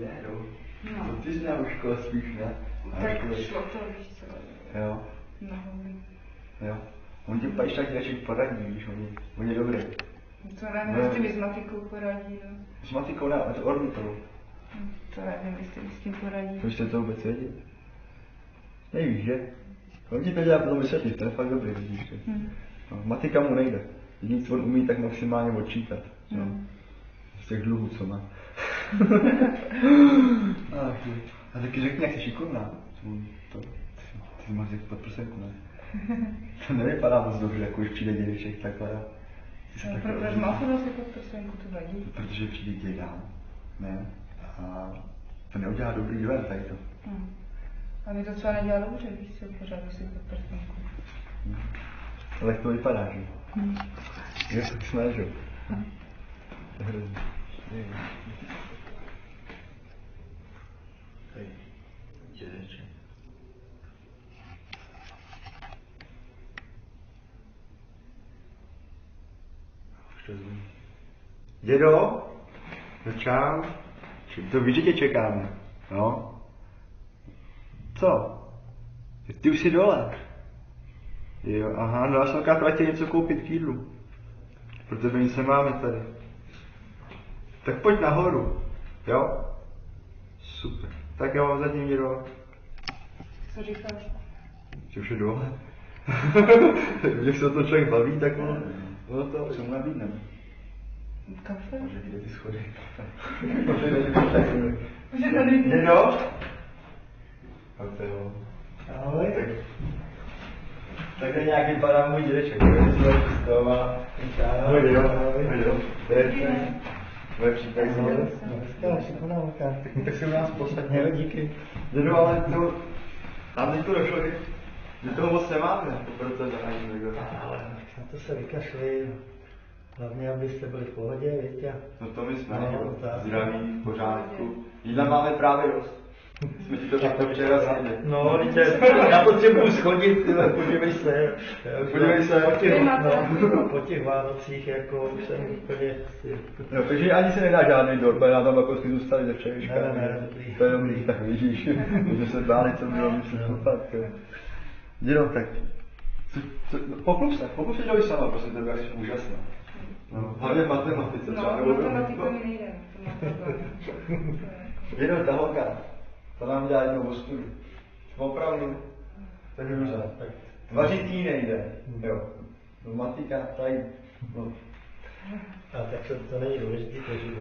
Je, no. No. To ty jsi na škole spíš, ne? Tak šlo to, víš co. Jo. Na hobby. Jo. On ti pač tak radši poradí, víš, on je dobrý. To nevím, jestli mi s matikou poradí, no. S matikou ne, ale to orbitou. To nevím, jestli mi s tím poradí. Proč jste to vůbec vědět? Nevíš, že? On ti to dělá potom vysvětlit, to je fakt dobrý, vidíš to. No, matika mu nejde. Jediný, co on umí, tak maximálně odčítat. No. Z těch dluhů, co má. A taky řekni, jak jsi šikovná. Ty máš jak podprsenku, ne? To nevypadá moc dobře, jako už přijde dědeček takhle. Proč má furt asi podprsenku, to vadí? Protože přijde děda, ne? A to neudělá dobrý dojem tady to. A mi to třeba nedělá dobře, víš co, pořád si podprsenku. Ale jak to vypadá, že? Je tak snažil. To je hrozný. Hej, dědeček. Už to zní. Dědo? No čau. To víš, že tě čekáme. No. Co? Ty už jsi dole. Jo, aha, no já jsem akorát chtěl něco koupit k jídlu. Pro tebe nic nemáme tady. Tak pojď nahoru, jo? Super. Tak jo, zatím dědo. Co říkáš? Že už je dole. Když se o tom člověk baví, tak ono to, co mu nabídneme. Kafe? Může vidět ty schody. Může vidět ty schody. Může tady být. Dědo? A to jo. Ahoj. Takhle nějak vypadá můj dědeček, který se tady představová. Ahoj, dědo. Ahoj, dědo. To je tvoje příklad. Dneska šikovná holka. Tak si u nás posadně. Jo, díky. Dědo, ale to... Nám teď to došlo, že toho moc nemáme, proto zahájím takhle. Ale na to se vykašli. Hlavně, abyste byli v pohodě, víte. No to my jsme, No, jo. tak. Zdraví, v pořádku. Jídla máme právě dost. Jsme ti to takto včera snědli. No, víte, já potřebuji schodit, podívej se. Podívej se. Po těch Vánocích, jako už jsem úplně... No, takže ani se nedá žádný dort, protože nám tam jako zůstali ze včerejška. Ne, dobrý. To je dobrý, tak vidíš. Že se báli, co bylo, myslím, fakt, jo. Dědo, tak... Pochlup se dělej sama, prostě tebe, jak jsi úžasná. No, hlavně v matematice třeba. No, matematika mi nejde. Dědo, ta holka, to nám dělá jednou ostudu. Opravdu. To je hrůza. Vařit jí nejde, jo. No, matika, tady, no. A tak to není důležité,